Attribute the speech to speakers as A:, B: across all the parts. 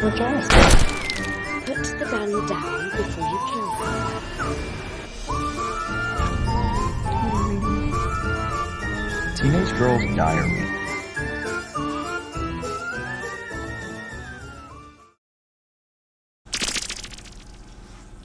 A: little girls. Put the gun down before you kill them.
B: Teenage Girl's Diary.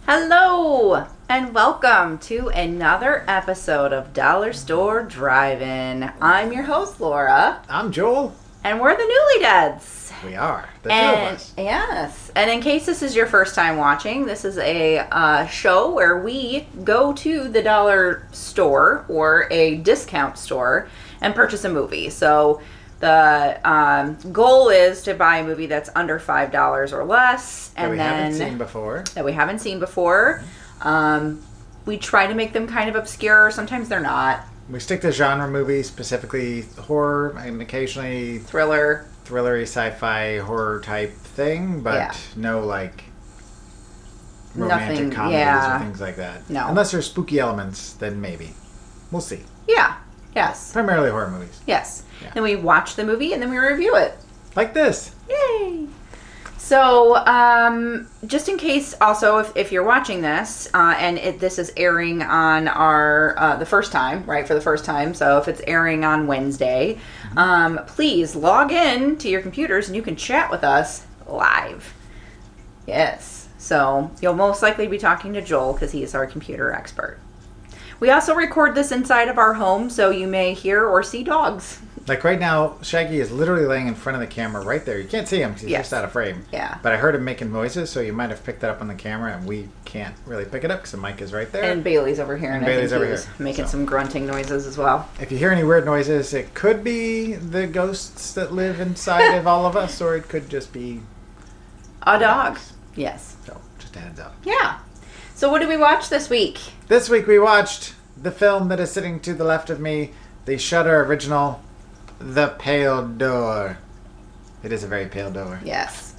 C: Hello, and welcome to another episode of Dollar Store Drive-In. I'm your host, Laura.
D: I'm Joel.
C: And we're the Newlydeads.
D: We are. The two of us.
C: Yes. And in case this is your first time watching, this is a show where we go to the dollar store or a discount store and purchase a movie. So the goal is to buy a movie that's under $5 or less.
D: That we haven't seen before.
C: We try to make them kind of obscure. Sometimes they're not.
D: We stick to genre movies, specifically horror and occasionally
C: Thriller.
D: Thrillery, sci-fi, horror type thing, but no like romantic comedies or things like that.
C: No.
D: Unless there's spooky elements, then maybe. We'll see.
C: Yeah. Yes.
D: Primarily horror movies.
C: Yes.
D: Yeah.
C: Then we watch the movie and then we review it.
D: Like this.
C: Yay! So, just in case, also, if you're watching this, and this is airing on our, the first time, right, for the first time, so if it's airing on Wednesday, please log in to your computers and you can chat with us live. Yes. So, you'll most likely be talking to Joel because he is our computer expert. We also record this inside of our home, so you may hear or see dogs.
D: Like right now, Shaggy is literally laying in front of the camera right there. You can't see him because he's just out of frame.
C: Yeah.
D: But I heard him making noises, so you might have picked that up on the camera, and we can't really pick it up because the mic is right there.
C: And Bailey's over here, and
D: Bailey's
C: I think
D: over
C: he's
D: here,
C: making some grunting noises as well.
D: If you hear any weird noises, it could be the ghosts that live inside of all of us, or it could just be
C: A dog.
D: dogs.
C: Yes.
D: So, just a heads up.
C: Yeah. So what did we watch this week?
D: This week we watched the film that is sitting to the left of me, the Shudder original, The Pale Door. It is a very pale door.
C: Yes.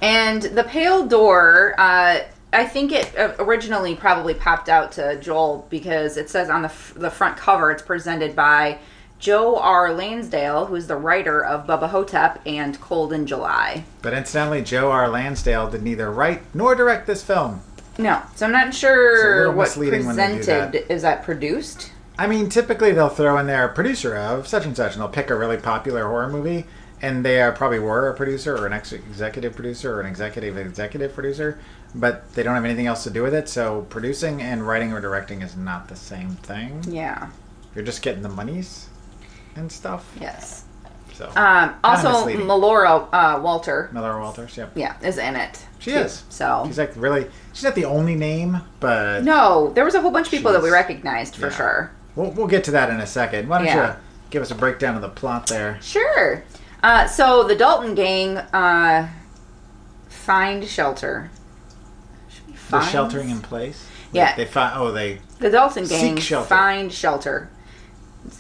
C: And The Pale Door, I think it originally probably popped out to Joel because it says on the front cover it's presented by Joe R. Lansdale, who is the writer of Bubba Hotep and Cold in July.
D: But incidentally, Joe R. Lansdale did neither write nor direct this film.
C: No. So I'm not sure what
D: misleading when they do
C: presented.
D: that.
C: Is that produced?
D: I mean, typically they'll throw in there a producer of such and such, and they'll pick a really popular horror movie, and they probably were a producer or an executive producer or an executive producer, but they don't have anything else to do with it, so producing and writing or directing is not the same thing.
C: Yeah.
D: You're just getting the monies and stuff.
C: Yes.
D: So
C: Also,
D: misleading.
C: Melora Walters,
D: yep.
C: yeah, is in it.
D: She
C: too.
D: is.
C: So
D: she's like really, she's not the only name, but
C: no, there was a whole bunch of people that we recognized for sure.
D: We'll get to that in a second. Why don't you give us a breakdown of the plot there?
C: Sure. So the Dalton gang find shelter.
D: They're sheltering in place?
C: Yeah.
D: The
C: Dalton gang
D: seek shelter.
C: find shelter.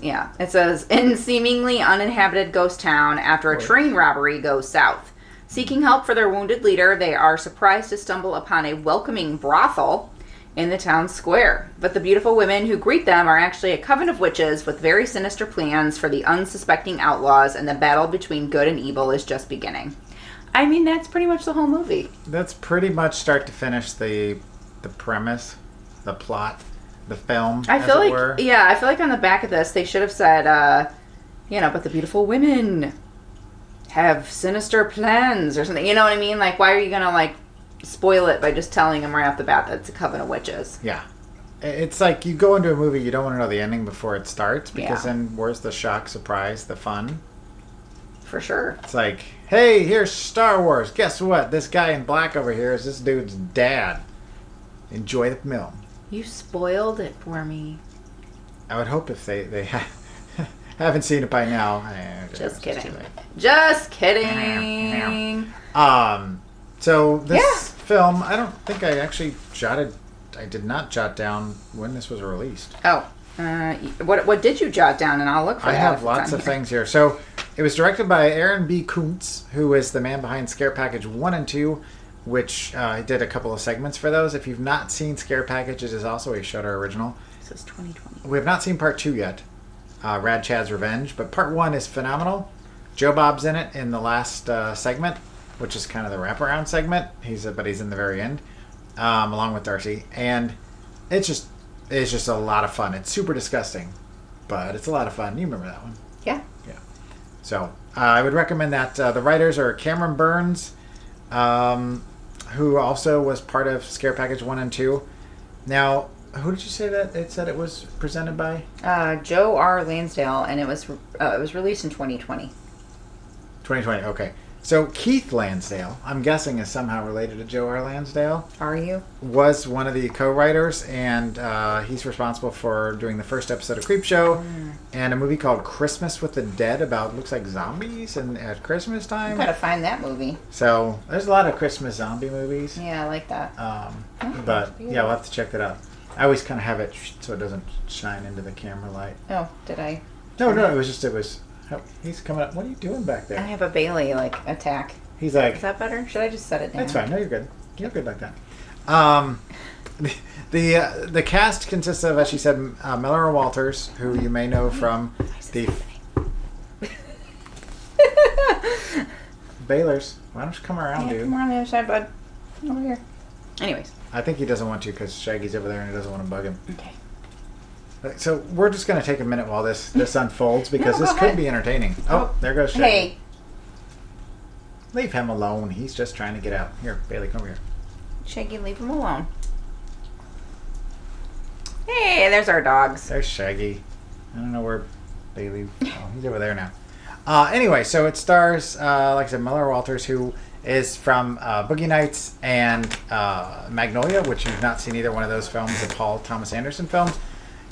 C: Yeah. It says, in seemingly uninhabited ghost town after a train robbery goes south. Seeking help for their wounded leader, they are surprised to stumble upon a welcoming brothel in the town square. But the beautiful women who greet them are actually a coven of witches with very sinister plans for the unsuspecting outlaws, and the battle between good and evil is just beginning. I mean, that's pretty much the whole movie.
D: That's pretty much start to finish the premise, the plot, the film,
C: I feel like on the back of this they should have said, but the beautiful women have sinister plans or something. You know what I mean? Like, why are you gonna spoil it by just telling them right off the bat that it's a coven of witches?
D: Yeah. It's like you go into a movie, you don't want to know the ending before it starts, because then where's the shock, surprise, the fun?
C: For sure.
D: It's like, hey, here's Star Wars. Guess what? This guy in black over here is this dude's dad. Enjoy the film.
C: You spoiled it for me.
D: I would hope if they haven't seen it by now.
C: Just kidding. Just kidding.
D: So this film, I don't think I did not jot down when this was released.
C: Oh. What did you jot down? And I'll look for that.
D: I have lots of things here. So it was directed by Aaron B. Kuntz, who is the man behind Scare Package 1 and 2, which I did a couple of segments for those. If you've not seen Scare Package, it is also a Shudder original.
C: This is 2020.
D: We have not seen part 2 yet, Rad Chad's Revenge, but part 1 is phenomenal. Joe Bob's in it in the last segment. which is kind of the wraparound segment. But he's in the very end, along with Darcy, and it's just a lot of fun. It's super disgusting, but it's a lot of fun. You remember that one?
C: Yeah.
D: Yeah. So I would recommend that. The writers are Cameron Burns, who also was part of Scare Package 1 and 2. Now, who did you say that it said it was presented by?
C: Joe R. Lansdale, and it was released in 2020.
D: 2020, okay. So Keith Lansdale, I'm guessing is somehow related to Joe R. Lansdale.
C: Are you?
D: Was one of the co-writers, and he's responsible for doing the first episode of Creepshow and a movie called Christmas with the Dead about, looks like zombies and at Christmas time.
C: I gotta find that movie.
D: So there's a lot of Christmas zombie movies.
C: Yeah, I like that.
D: But yeah, we'll have to check that out. I always kind of have it so it doesn't shine into the camera light.
C: Oh, did I?
D: No, it was. Oh, he's coming up. What are you doing back there?
C: I have a Bailey attack.
D: He's like.
C: Is that better? Should I just set it down?
D: That's fine. No, you're good. You're good like that. The cast consists of, as she said, Melora Walters, who you may know from the Baylors. Why don't you come around, dude?
C: Come around the other side, bud. Over here. Anyways.
D: I think he doesn't want to because Shaggy's over there and he doesn't want to bug him.
C: Okay.
D: So we're just going to take a minute while this unfolds because this could be entertaining. Oh, there goes Shaggy.
C: Hey.
D: Leave him alone. He's just trying to get out. Here, Bailey, come over here.
C: Shaggy, leave him alone. Hey, there's our dogs.
D: There's Shaggy. I don't know where Bailey... Oh, he's over there now. Anyway, so it stars, like I said, Melora Walters, who is from Boogie Nights and Magnolia, which you've not seen either one of those films, the Paul Thomas Anderson films.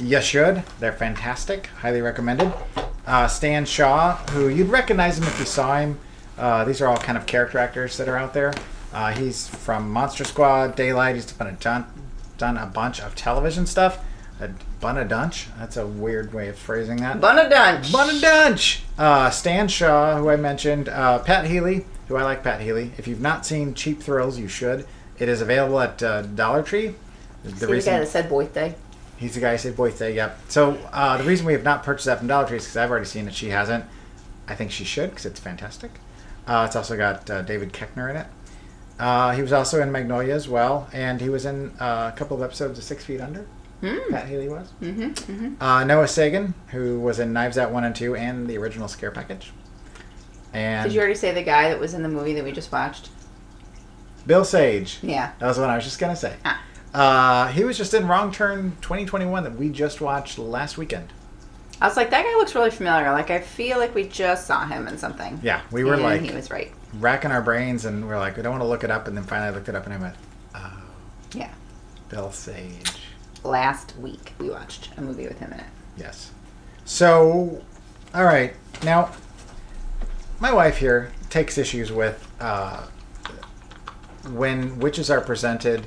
D: You should. They're fantastic. Highly recommended. Stan Shaw, who you'd recognize him if you saw him. These are all kind of character actors that are out there. He's from Monster Squad, Daylight. He's done a bunch of television stuff. Bunadunch. That's a weird way of phrasing that.
C: Bunadunch.
D: Bunadunch. Stan Shaw, who I mentioned. Pat Healy, who I like Pat Healy. If you've not seen Cheap Thrills, you should. It is available at Dollar Tree.
C: The guy that said birthday.
D: He's the guy who said birthday, yep. So the reason we have not purchased that from Dollar Tree is because I've already seen it. She hasn't. I think she should because it's fantastic. It's also got David Koechner in it. He was also in Magnolia as well, and he was in a couple of episodes of 6 Feet Under. Pat Healy was. Noah Sagan, who was in Knives Out 1 and 2 and the original Scare Package. And
C: did you already say the guy that was in the movie that we just watched?
D: Bill Sage.
C: Yeah.
D: That was what I was just going to say. He was just in Wrong Turn 2021 that we just watched last weekend.
C: I was like, that guy looks really familiar. Like, I feel like we just saw him in something.
D: Yeah, we were like...
C: he was right.
D: Racking our brains, and we're like, we don't want to look it up, and then finally I looked it up, and I went, oh.
C: Yeah.
D: Bill Sage.
C: Last week, we watched a movie with him in it.
D: Yes. So, all right. Now, my wife here takes issues with when witches are presented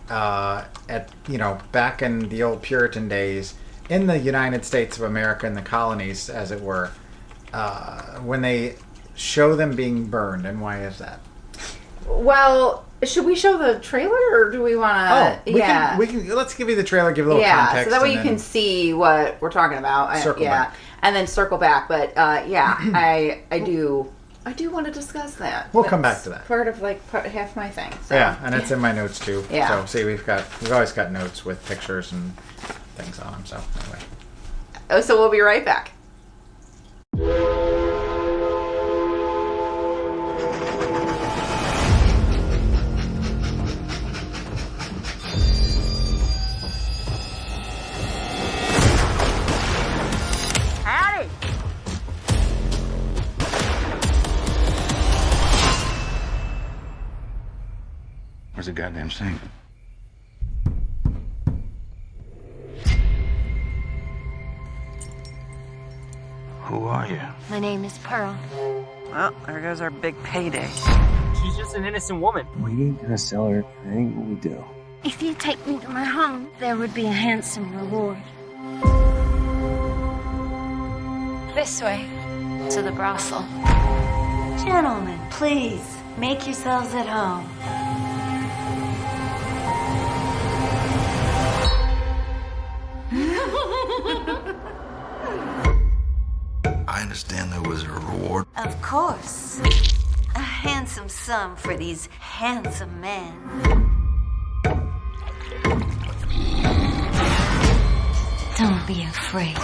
D: back in the old Puritan days in the United States of America and the colonies, as it were, when they show them being burned. And why is that?
C: Well, should we show the trailer, or do we want to?
D: We can. Let's give you the trailer. Give a little context.
C: So that way you can see what we're talking about.
D: Circle back.
C: And then circle back. But I do want to discuss that.
D: We'll come back to that.
C: Part of half my thing. So.
D: Yeah, and it's in my notes too.
C: Yeah.
D: So see, we've always got notes with pictures and things on them. So anyway.
C: Oh, so we'll be right back.
B: Howdy!
E: Where's the goddamn sink? Who are you?
F: My name is Pearl.
B: Well, there goes our big payday. She's just an innocent woman.
E: We ain't gonna sell her. That ain't what we do.
F: If you take me to my home, there would be a handsome reward. This way, to the brothel.
G: Gentlemen, please, make yourselves at home.
E: I understand there was a reward.
G: Of course. A handsome sum for these handsome men. Don't be afraid.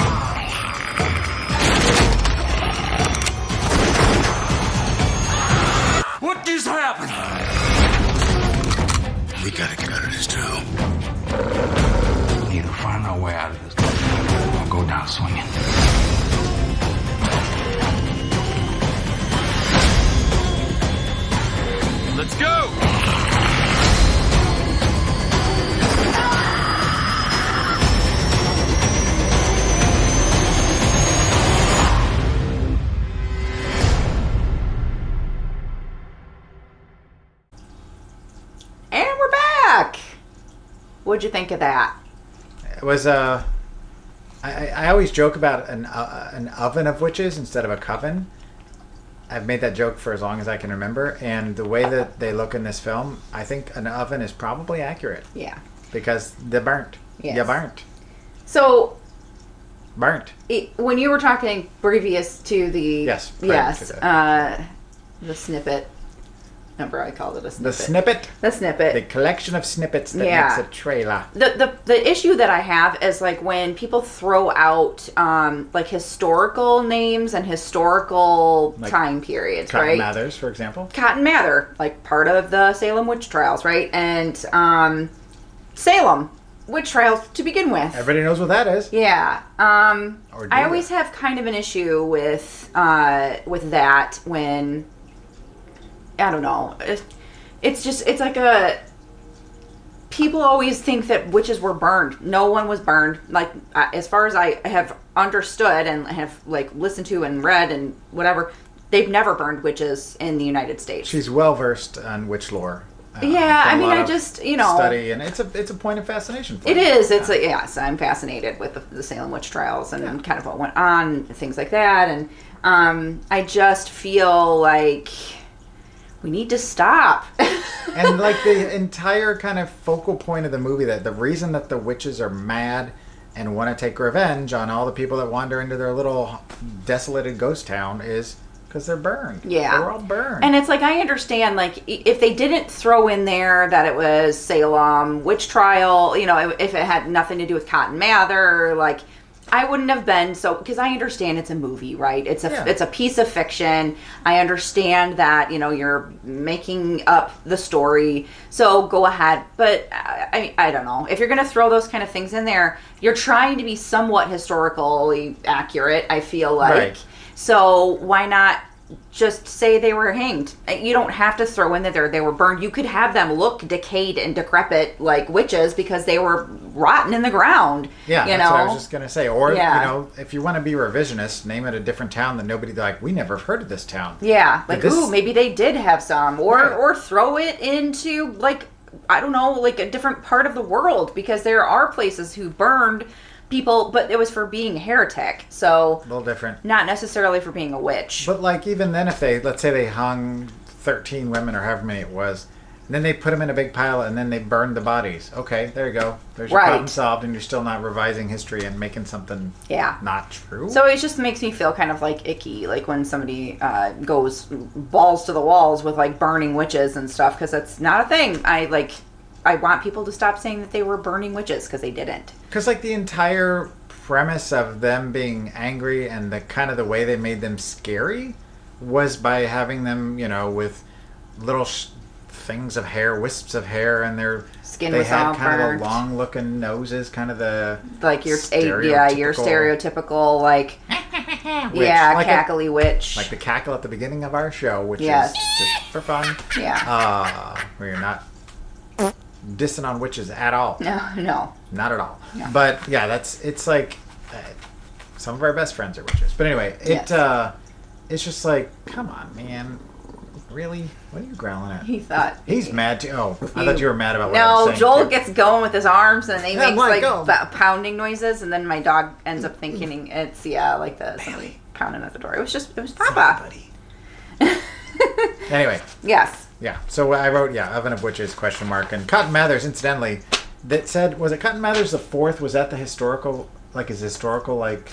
E: What just happened? We gotta get out of this too. Either find our way out of this or go down swinging.
B: Let's go!
C: And we're back. What'd you think of that?
D: It was I always joke about an oven of witches instead of a coven. I've made that joke for as long as I can remember, and the way that they look in this film, I think an oven is probably accurate.
C: Yeah.
D: Because they're burnt.
C: Yes.
D: You burnt.
C: So,
D: Burnt.
C: when you were talking previous to the...
D: Yes.
C: The snippet. Remember, I called it a snippet.
D: The snippet.
C: The snippet.
D: The collection of snippets that
C: Yeah.
D: makes a trailer.
C: The issue that I have is like when people throw out like historical names and historical
D: Like
C: time periods,
D: Cotton
C: right?
D: Mathers, for example.
C: Cotton Mather, like part of the Salem witch trials, right? And Salem witch trials to begin with.
D: Everybody knows what that is.
C: Yeah.
D: Or do
C: I always
D: they?
C: have kind of an issue with that when I don't know. It's like a people always think that witches were burned. No one was burned. Like as far as I have understood and have like listened to and read and whatever, they've never burned witches in the United States.
D: She's well versed on witch lore.
C: Yeah,
D: done
C: I
D: a
C: mean,
D: lot
C: I
D: of
C: just
D: study, and it's a point of fascination for
C: It
D: me.
C: is. It's yes, I'm fascinated with the Salem witch trials and kind of what went on, things like that, and I just feel like we need to stop.
D: And like the entire kind of focal point of the movie, that the reason that the witches are mad and want to take revenge on all the people that wander into their little desolated ghost town is because they're burned.
C: Yeah.
D: They were all burned.
C: And it's like, I understand, like, if they didn't throw in there that it was Salem witch trial, you know, if it had nothing to do with Cotton Mather, like, I wouldn't have been so, because I understand it's a movie, right? It's a piece of fiction. I understand that, you know, you're making up the story, so go ahead. But I don't know. If you're going to throw those kind of things in there, you're trying to be somewhat historically accurate, I feel like.
D: Right.
C: So why not just say they were hanged? You don't have to throw in that they were burned. You could have them look decayed and decrepit like witches because they were rotten in the ground.
D: Yeah,
C: you
D: that's
C: know?
D: what I was just going to say. Or,
C: Yeah.
D: you know, if you want to be revisionist, name it a different town that nobody, like, we never heard of this town.
C: Yeah, like,
D: This-
C: ooh, maybe they did have some.
D: Right.
C: Or throw it into, like, I don't know, like a different part of the world, because there are places who burned people, but it was for being a heretic. So,
D: A little different.
C: not necessarily for being a witch.
D: But, like, even then, if they, let's say they hung 13 women or however many it was, and then they put them in a big pile and then they burned the bodies. Okay, there you go. There's your
C: Right.
D: problem solved, and you're still not revising history and making something
C: Yeah.
D: not true.
C: So it just makes me feel kind of like icky, like when somebody goes balls to the walls with like burning witches and stuff, because that's not a thing. I want people to stop saying that they were burning witches, because they didn't.
D: Because, like, the entire premise of them being angry and the kind of the way they made them scary was by having them, you know, with little things of hair, wisps of hair, and their
C: Skin
D: they
C: was
D: had
C: all
D: kind
C: burnt.
D: of the long-looking noses, kind of the
C: Like your stereotypical like
D: witch.
C: yeah,
D: Like
C: cackly witch.
D: like the cackle at the beginning of our show, which
C: Yes.
D: is just for fun.
C: Yeah.
D: Where you're not dissing on witches at all.
C: No.
D: Not at all.
C: No.
D: But yeah, it's like some of our best friends are witches. But anyway,
C: Yes.
D: it's just like, come on, man. Really? What are you growling at?
C: He thought
D: He's mad too. Oh, I thought you were mad about what I
C: No,
D: was saying.
C: Joel
D: too.
C: gets going with his arms and he
D: Yeah,
C: makes
D: let
C: like
D: go.
C: pounding noises, and then my dog ends up thinking it's like somebody pounding at the door. It was Papa.
D: Buddy. Anyway,
C: Yes.
D: yeah. So I wrote, Oven of Witches, ? And Cotton Mathers, incidentally, that said, was it Cotton Mathers the fourth? Was that the historical, like, his historical, like,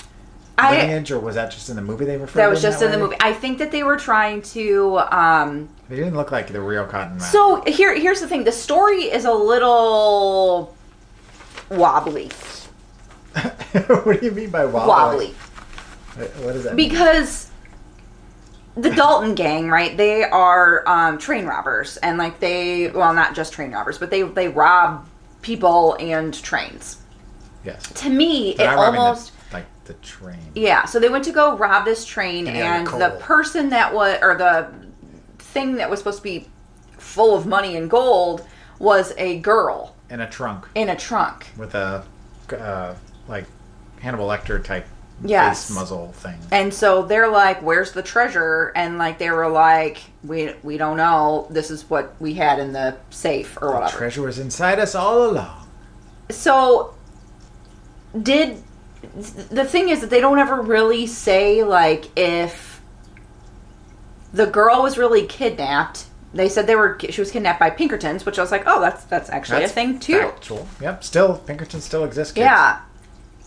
D: lineage, or was that just in the movie they referred to?
C: That was just in the
D: way?
C: movie. I think that they were trying to.
D: They didn't look like the real Cotton Mather.
C: So here's the thing: the story is a little wobbly.
D: What do you mean by wobbly?
C: Wobbly.
D: What does that mean?
C: Because the Dalton gang, right? They are train robbers, and like not just train robbers, but they rob people and trains.
D: Yes.
C: To me,
D: They're
C: it
D: not robbing
C: almost
D: the train.
C: Yeah. So they went to go rob this train, and the person that was, or the thing that was supposed to be full of money and gold, was a girl
D: In a trunk.
C: With
D: a like Hannibal Lecter type
C: yes.
D: face muzzle thing.
C: And so they're like, "Where's the treasure?" And like they were like, "We don't know. This is what we had in the safe or whatever."
D: The treasure was inside us all along.
C: So the thing is that they don't ever really say like if the girl was really kidnapped. They said she was kidnapped by Pinkertons, which I was like, oh, that's actually a thing too.
D: Factual. Yep. Still, Pinkertons still exist. Kids.
C: Yeah.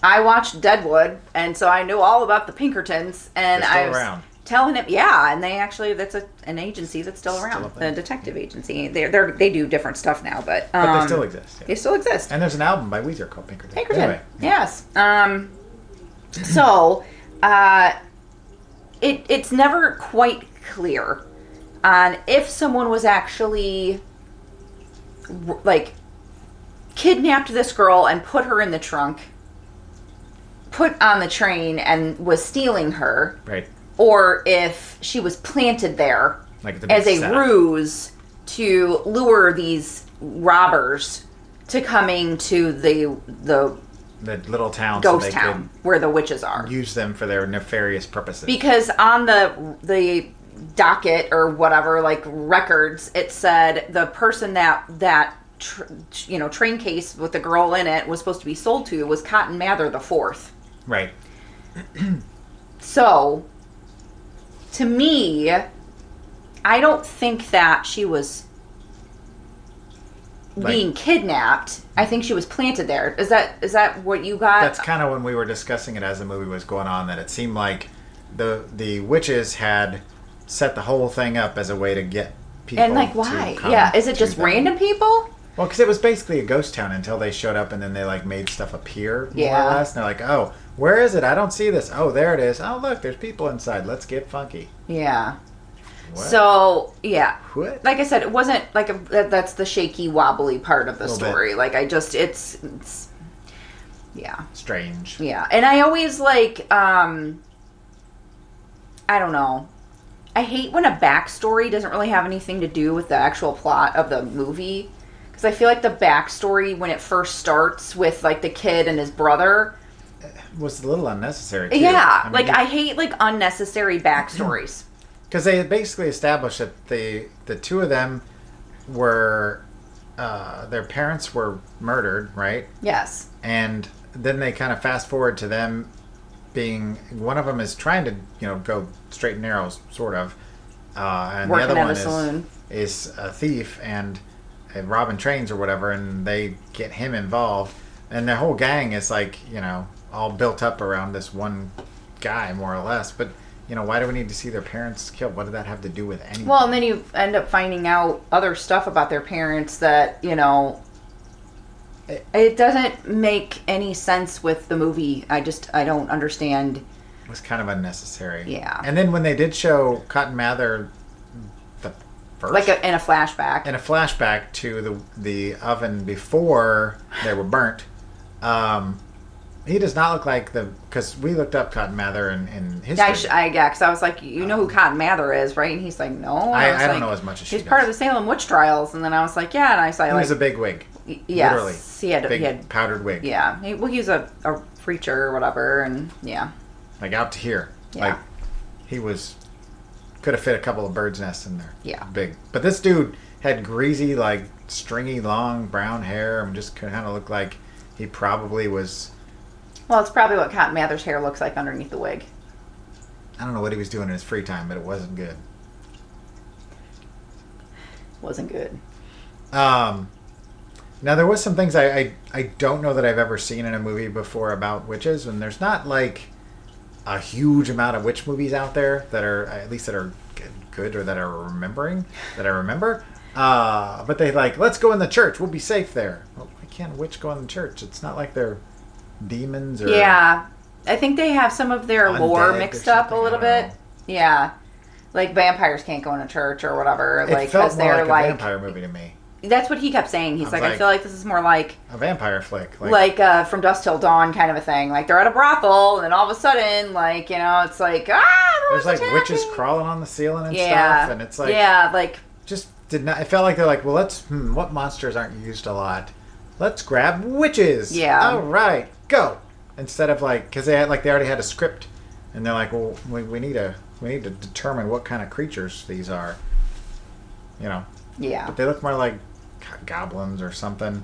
C: I watched Deadwood, and so I knew all about the Pinkertons, and
D: They're still around.
C: Telling him, yeah, and they actually, that's an agency that's still around, a detective agency. They do different stuff now, but
D: they still exist. Yeah.
C: They still exist.
D: And there's an album by Weezer called Pinkerton.
C: Anyway,
D: yeah.
C: yes. So, it's never quite clear on if someone was actually like kidnapped this girl and put her in the trunk, put on the train, and was stealing her,
D: right?
C: Or if she was planted there as a ruse to lure these robbers to coming to the
D: little town,
C: ghost town where the witches are.
D: Use them for their nefarious purposes.
C: Because on the docket or whatever, like records, it said the person that train case with the girl in it was supposed to be sold to was Cotton Mather the Fourth.
D: Right.
C: So, to me, I don't think that she was being kidnapped. I think she was planted there. Is that what you got?
D: That's kind of when we were discussing it as the movie was going on, that it seemed like the witches had set the whole thing up as a way to get people.
C: And like, why? Yeah, is it just random people?
D: Well, because it was basically a ghost town until they showed up, and then they like made stuff appear more or less. And they're like, "Oh, where is it? I don't see this. Oh, there it is. Oh, look, there's people inside. Let's get funky."
C: Yeah.
D: What?
C: So yeah,
D: what?
C: Like I said, it wasn't like that's the shaky, wobbly part of the story. Like it's yeah,
D: strange.
C: Yeah, and I always like I don't know. I hate when a backstory doesn't really have anything to do with the actual plot of the movie. Because I feel like the backstory, when it first starts with, like, the kid and his brother...
D: was a little unnecessary, too.
C: Yeah, I hate, like, unnecessary backstories.
D: Because they basically established that the two of them were... their parents were murdered, right?
C: Yes.
D: And then they kind of fast forward to them being... One of them is trying to, go straight and narrow, sort of. And
C: working
D: the other
C: at
D: one
C: saloon.
D: is a thief and robbing trains or whatever, and they get him involved. And their whole gang is like, all built up around this one guy, more or less. But, why do we need to see their parents killed? What did that have to do with anything?
C: Well, and then you end up finding out other stuff about their parents that, it doesn't make any sense with the movie. I don't understand.
D: It was kind of unnecessary.
C: Yeah.
D: And then when they did show Cotton Mather the first...
C: in a flashback.
D: In a flashback to the oven before they were burnt, he does not look like because we looked up Cotton Mather in history.
C: Because I was like, you know who Cotton Mather is, right? And he's like, no.
D: I don't know as much as she does.
C: He's part of the Salem witch trials. And then I was like, yeah. And I saw
D: he was a big wig.
C: Yes.
D: Literally. He had powdered wig.
C: Yeah. He was a preacher or whatever. And yeah.
D: Like out to here.
C: Yeah.
D: Like he could have fit a couple of birds' nests in there.
C: Yeah.
D: Big. But this dude had greasy, like stringy, long brown hair and just kind of looked like he probably was...
C: Well, it's probably what Cotton Mather's hair looks like underneath the wig.
D: I don't know what he was doing in his free time, but it wasn't good.
C: Wasn't good.
D: Now, there was some things I don't know that I've ever seen in a movie before about witches, and there's not like a huge amount of witch movies out there that are, at least that are good or that I remember. But they like, let's go in the church. We'll be safe there. Well, why can't a witch go in the church? It's not like they're demons or...
C: Yeah. I think they have some of their lore mixed up a little bit. Yeah. Like vampires can't go in a church or whatever.
D: It felt more like a vampire movie to me.
C: That's what he kept saying. He's like, I feel like this is more like...
D: a vampire flick.
C: Like From Dusk Till Dawn kind of a thing. Like, they're at a brothel, and then all of a sudden, like, you know, it's like,
D: there's like witches crawling on the ceiling and stuff, and it's like...
C: Yeah, like...
D: Just did not... It felt like they're like, well, let's... what monsters aren't used a lot? Let's grab witches.
C: Yeah.
D: All right, go. Instead of like... Because they already had a script, and they're like, well, we need to determine what kind of creatures these are. You know?
C: Yeah.
D: But they look more like goblins or something.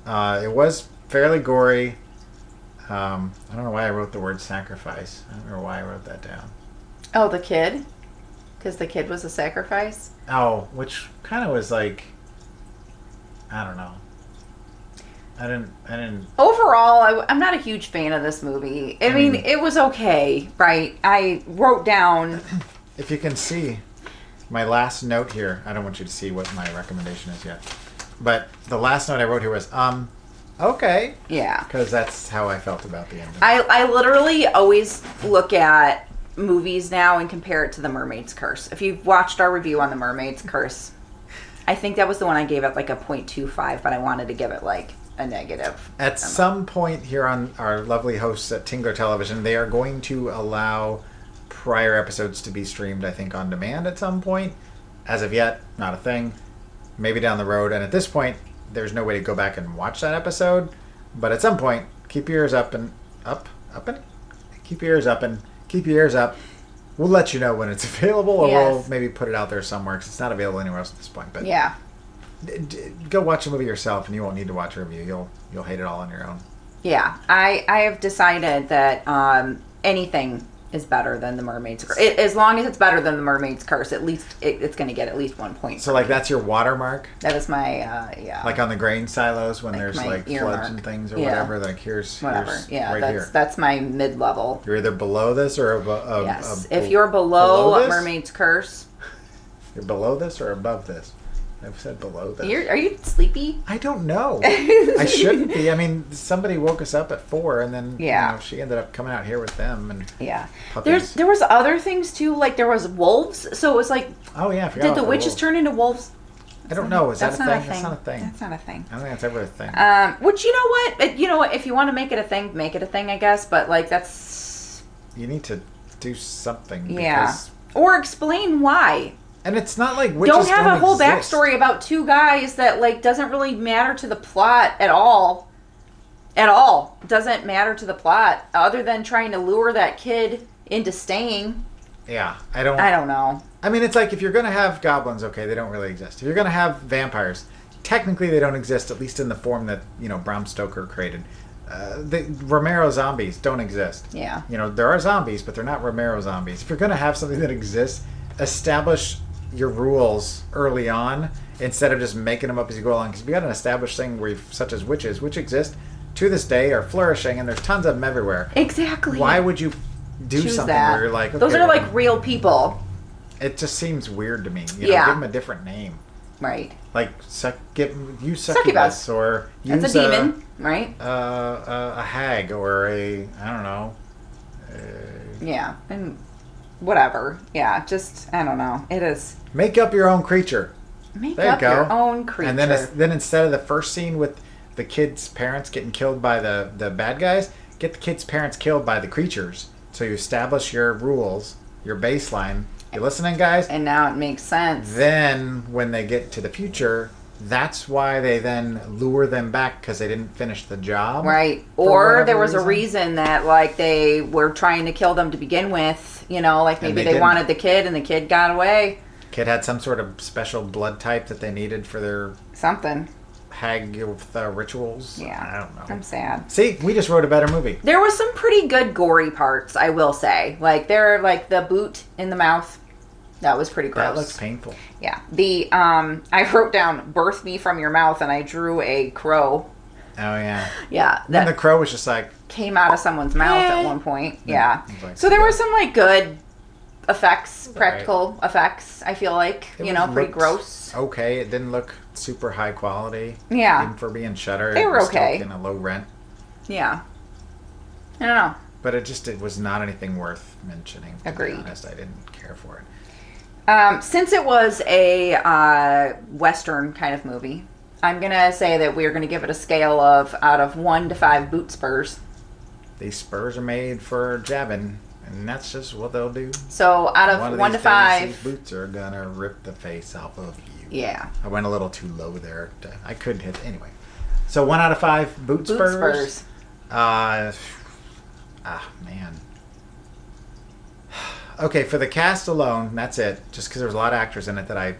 D: It was fairly gory. I don't know why I wrote the word sacrifice. I don't remember why I wrote that down.
C: Oh, the kid? Because the kid was a sacrifice?
D: Oh, which kind of was like... I don't know. I didn't...
C: Overall, I'm not a huge fan of this movie. I mean, it was okay, right? I wrote down...
D: If you can see my last note here, I don't want you to see what my recommendation is yet. But the last note I wrote here was, okay.
C: Yeah.
D: Because that's how I felt about the ending.
C: I literally always look at movies now and compare it to The Mermaid's Curse. If you've watched our review on The Mermaid's Curse, I think that was the one I gave it like a 0.25, but I wanted to give it like a negative.
D: At some point here on our lovely hosts at Tingler Television, they are going to allow prior episodes to be streamed, I think, on demand at some point. As of yet, not a thing. Maybe down the road. And at this point, there's no way to go back and watch that episode. But at some point, keep your ears up and keep your ears up and keep your ears up. We'll let you know when it's available, or we'll maybe put it out there somewhere because it's not available anywhere else at this point. But
C: yeah,
D: go watch the movie yourself, and you won't need to watch a review. You'll hate it all on your own.
C: Yeah, I have decided that anything is better than The Mermaid's Curse. As long as it's better than The Mermaid's Curse, at least it's going to get at least 1 point.
D: So, like, that's your watermark?
C: That is my, yeah.
D: Like on the grain silos when there's, like, floods
C: mark.
D: and things or whatever, like, here's right here.
C: That's my mid-level.
D: You're either below this or above...
C: yes. If you're below Mermaid's Curse...
D: You're below this or above this? I've said below this.
C: Are you sleepy?
D: I don't know. I shouldn't be. I mean, somebody woke us up at 4, and then you know, she ended up coming out here with them and puppies.
C: There was other things too. Like there was wolves, so it was like,
D: oh yeah, I forgot.
C: Did the witches turn into wolves?
D: I don't know. Is that a thing?
C: That's
D: not a thing.
C: That's not a thing.
D: I don't think that's ever a thing.
C: Which you know what? If you want to make it a thing, make it a thing, I guess. But like that's
D: you need to do something.
C: Yeah. Or explain why.
D: And it's not like witches
C: don't have a whole
D: exist.
C: Backstory about two guys that like doesn't really matter to the plot at all. At all. Doesn't matter to the plot other than trying to lure that kid into staying.
D: Yeah, I don't
C: know.
D: I mean, it's like if you're going to have goblins, okay, they don't really exist. If you're going to have vampires, technically they don't exist, at least in the form that, you know, Bram Stoker created. The Romero zombies don't exist.
C: Yeah.
D: You know, there are zombies, but they're not Romero zombies. If you're going to have something that exists, establish your rules early on instead of just making them up as you go along. Because if you got an established thing where such as witches, which exist to this day, are flourishing, and there's tons of them everywhere.
C: Exactly.
D: Why would you do
C: Choose
D: something
C: that.
D: where you're like, okay,
C: those are like real people.
D: It just seems weird to me. You know, give them a different name.
C: Right.
D: Like use succubus or use
C: that's a demon, right?
D: A hag or I don't know.
C: Yeah, and whatever. Yeah, just I don't know. It is.
D: Make up your own creature.
C: Make up your own creature.
D: And then instead of the first scene with the kids' parents getting killed by the bad guys, get the kids' parents killed by the creatures. So you establish your rules, your baseline. You listening, guys?
C: And now it makes sense.
D: Then when they get to the future, that's why they then lure them back because they didn't finish the job.
C: Right. Or there was a reason that like they were trying to kill them to begin with. You know, like maybe they wanted the kid and the kid got away.
D: Kid had some sort of special blood type that they needed for their
C: something
D: hag with rituals.
C: Yeah,
D: I don't know.
C: I'm sad.
D: See, we just wrote a better movie.
C: There was some pretty good gory parts, I will say. Like like the boot in the mouth. That was pretty gross.
D: That looks painful.
C: Yeah. I wrote down "birth me from your mouth" and I drew a crow.
D: Oh, yeah.
C: Yeah.
D: Then the
C: That
D: crow was just like,
C: came out of someone's mouth at one point. Yeah.
D: It was like,
C: So there were some like good effects,
D: right.
C: practical effects, I feel like.
D: it
C: You know, pretty
D: looked
C: gross.
D: Okay, it didn't look super high quality.
C: Yeah.
D: Even for being Shudder.
C: They
D: it
C: were
D: was still
C: okay.
D: in a low rent.
C: Yeah. I don't know.
D: But it was not anything worth mentioning. To
C: Agreed.
D: be honest, I didn't care for it.
C: Since it was a Western kind of movie, I'm going to say that we're going to give it a scale of out of 1 to 5 boot spurs.
D: These spurs are made for jabbing, and that's just what they'll do.
C: So out of 1 to
D: these days,
C: 5.
D: these boots are gonna rip the face off of you.
C: Yeah.
D: I went a little too low there. I could hit anyway. So 1 out of 5 boot
C: Boot
D: spurs.
C: spurs.
D: Man. Okay, for the cast alone, that's it. Just because there's a lot of actors in it that I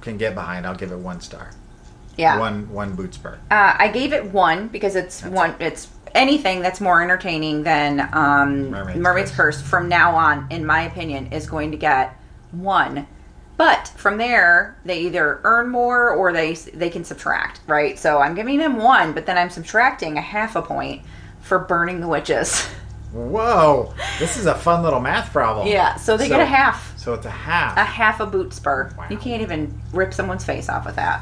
D: can get behind, I'll give it 1 star.
C: Yeah.
D: One boot spur.
C: I gave it 1 because it's It's anything that's more entertaining than Mermaid's Curse from now on, in my opinion, is going to get 1. But from there, they either earn more or they can subtract, right? So I'm giving them 1, but then I'm subtracting a half a point for Burning the Witches.
D: Whoa, this is a fun little math problem.
C: Yeah, so they get a half.
D: So it's a half.
C: A half a boot spur.
D: Wow.
C: You can't even rip someone's face off with that.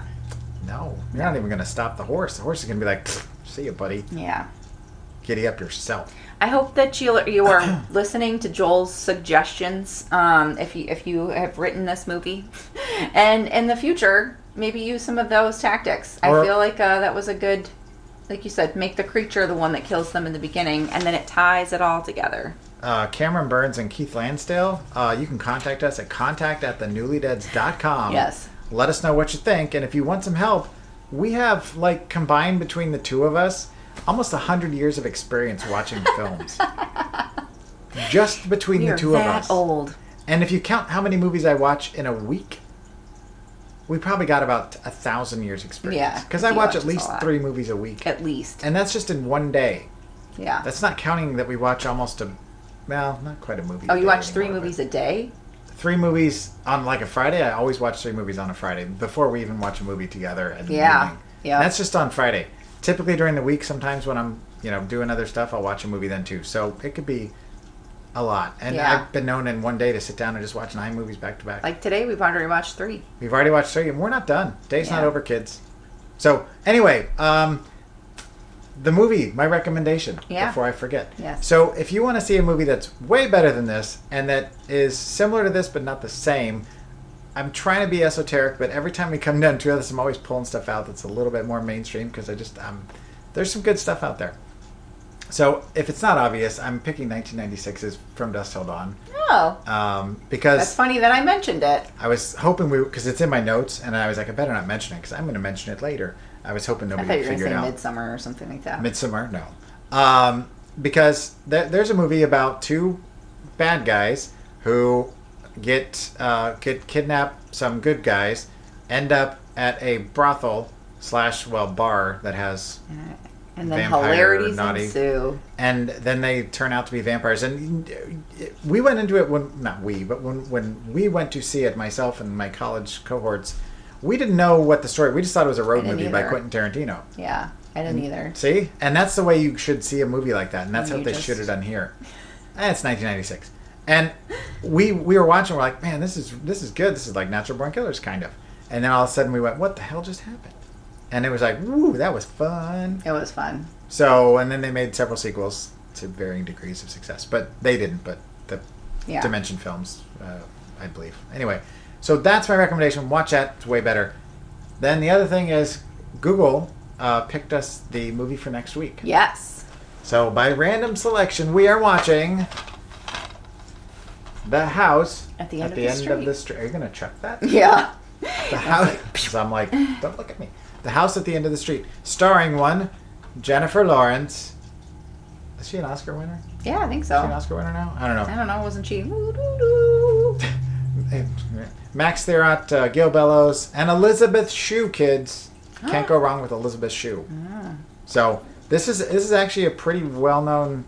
D: No, you're not even going to stop the horse. The horse is going to be like, see you, buddy.
C: Yeah.
D: Giddy up yourself.
C: I hope that you are listening to Joel's suggestions. If you have written this movie, and in the future, maybe use some of those tactics. I feel like that was a good, like you said, make the creature the one that kills them in the beginning, and then it ties it all together.
D: Cameron Burns and Keith Lansdale, you can contact us at contact@thenewlydeads.com.
C: Yes.
D: Let us know what you think, and if you want some help, we have, like, combined between the two of us, almost 100 years of experience watching films. Just between the two of us.
C: That old.
D: And if you count how many movies I watch in a week, we probably got about 1,000 years experience.
C: Yeah,
D: Because I
C: he
D: watch at
C: watches
D: least
C: a lot.
D: 3 movies a week.
C: At least.
D: And that's just in one day.
C: Yeah.
D: That's not counting that we watch almost not quite a movie.
C: Oh,
D: a
C: you
D: day
C: watch 3
D: anymore,
C: movies
D: but
C: a day?
D: 3 movies on like a Friday. I always watch 3 movies on a Friday before we even watch a movie together. In the evening.
C: Yeah.
D: And that's just on Friday. Typically during the week, sometimes when I'm doing other stuff, I'll watch a movie then too. So it could be a lot. And
C: Yeah.
D: I've been known in one day to sit down and just watch 9 movies back to back.
C: Like today, we've already watched 3.
D: We've already watched 3, and we're not done. Day's not
C: Yeah.
D: over, kids. So anyway, the movie, my recommendation, before I forget.
C: Yes.
D: So if you want to see a movie that's way better than this and that is similar to this but not the same, I'm trying to be esoteric, but every time we come down to this, I'm always pulling stuff out that's a little bit more mainstream because there's some good stuff out there. So if it's not obvious, I'm picking 1996's From Dusk Till Dawn.
C: Oh.
D: Because
C: That's funny that I mentioned it.
D: I was hoping because it's in my notes, and I was like, I better not mention it because I'm going to mention it later. I was hoping
C: I
D: nobody
C: thought you
D: would
C: were
D: figure it
C: going to
D: out.
C: say Midsummer or something like that.
D: Midsummer, no. Because there's a movie about 2 bad guys who get kidnapped, some good guys, end up at a brothel / bar that has
C: And then
D: vampire
C: hilarities
D: naughty.
C: ensue.
D: And then they turn out to be vampires. And we went into it when we went to see it, myself and my college cohorts, we didn't know what the story. We just thought it was a road movie by
C: either.
D: Quentin Tarantino.
C: Yeah, I didn't either.
D: See? And that's the way you should see a movie like that. And that's
C: And
D: how
C: you
D: they
C: just-
D: should have done here. It's 1996. And we were watching, we're like, man, this is good. This is like Natural Born Killers, kind of. And then all of a sudden we went, what the hell just happened? And it was like, woo, that was fun.
C: It was fun.
D: So, and then they made several sequels to varying degrees of success. But they didn't, but the
C: Yeah.
D: Dimension Films, I believe. Anyway, so that's my recommendation. Watch that. It's way better. Then the other thing is Google picked us the movie for next week.
C: Yes.
D: So by random selection, we are watching The House
C: At the End of the Street.
D: Are you going to check that?
C: Yeah.
D: The House. So I'm like, don't look at me. The House at the End of the Street, starring Jennifer Lawrence. Is she an Oscar winner?
C: Yeah, I think
D: Is she an
C: so.
D: Oscar winner now? I don't know.
C: I don't know. Wasn't she?
D: Max Therat, Gil Bellows, and Elizabeth Shue, kids. Can't go wrong with Elizabeth Shue. So this is actually a pretty well-known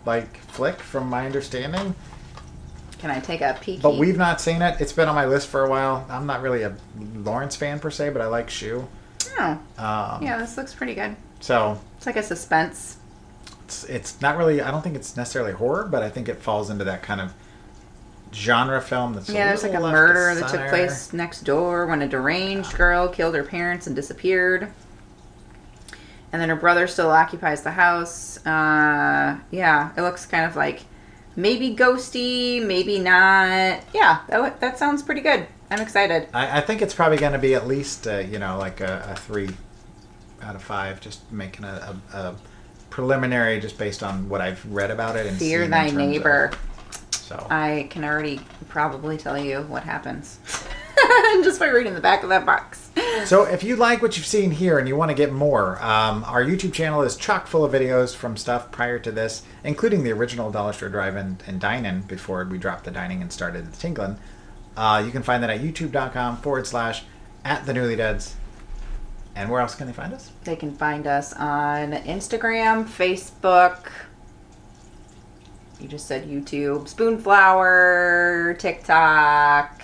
D: flick from my understanding.
C: Can I take a peek?
D: But we've not seen it. It's been on my list for a while. I'm not really a Lawrence fan per se, but I like Shue.
C: Oh. Yeah, this looks pretty good.
D: So
C: It's like a suspense.
D: It's not really. I don't think it's necessarily horror, but I think it falls into that kind of genre film. That's
C: There's like a murder that took place next door when a deranged girl killed her parents and disappeared. And then her brother still occupies the house. It looks kind of like maybe ghosty, maybe not. Yeah, that sounds pretty good. I'm excited.
D: I think it's probably going to be at least, like a 3 out of 5, just making a preliminary just based on what I've read about it. And
C: Fear Thy Neighbor.
D: So
C: I can already probably tell you what happens just by reading the back of that box.
D: So if you like what you've seen here and you want to get more, our YouTube channel is chock full of videos from stuff prior to this, including the original Dollar Store Drive-In and Dine-In before we dropped the dining and started the tingling. You can find that at youtube.com/@thenewlydeads. And where else can they find us?
C: They can find us on Instagram, Facebook. You just said YouTube, Spoonflower, TikTok.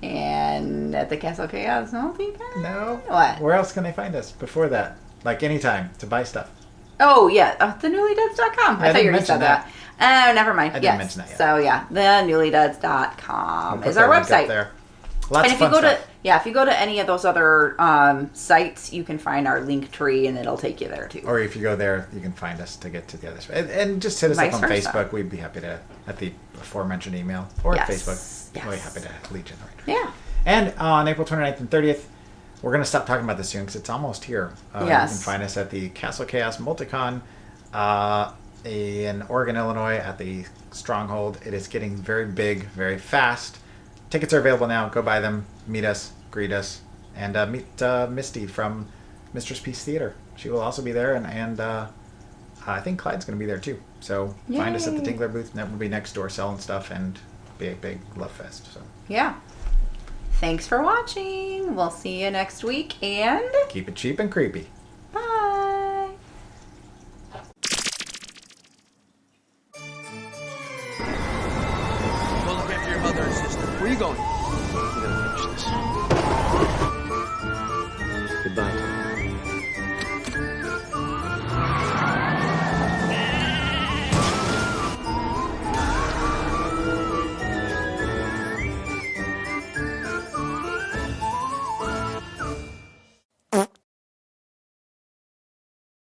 C: And at the Castle Chaos Multi-Con?
D: No.
C: What?
D: Where else can they find us before that? Like anytime to buy stuff.
C: Oh, yeah. Thenewlydeads.com. I thought you already said that. Oh, never mind.
D: I didn't mention that yet.
C: So, yeah. Thenewlydeads.com is our website.
D: There. Lots
C: and
D: of fun stuff.
C: if you go to any of those other sites, you can find our link tree and it'll take you there too.
D: Or if you go there, you can find us to get to the other side. And just hit us up on Facebook. We'd be happy to, at the aforementioned email or at Facebook.
C: Yes.
D: We'd be happy to lead you in the right
C: Yeah.
D: And on April 29th and 30th, we're going to stop talking about this soon because it's almost here. You can find us at the Castle Chaos Multicon in Oregon, Illinois at the Stronghold. It is getting very big, very fast. Tickets are available now. Go buy them. Meet us. Greet us. And meet Misty from Mistress Peace Theater. She will also be there. And I think Clyde's going to be there too. So find us at the Tingler booth. And that will be next door selling stuff and be a big love fest. So
C: yeah. Thanks for watching. We'll see you next week. And
D: keep it cheap and creepy.
C: Bye.
H: Go look after your mother and sister. Where are you going?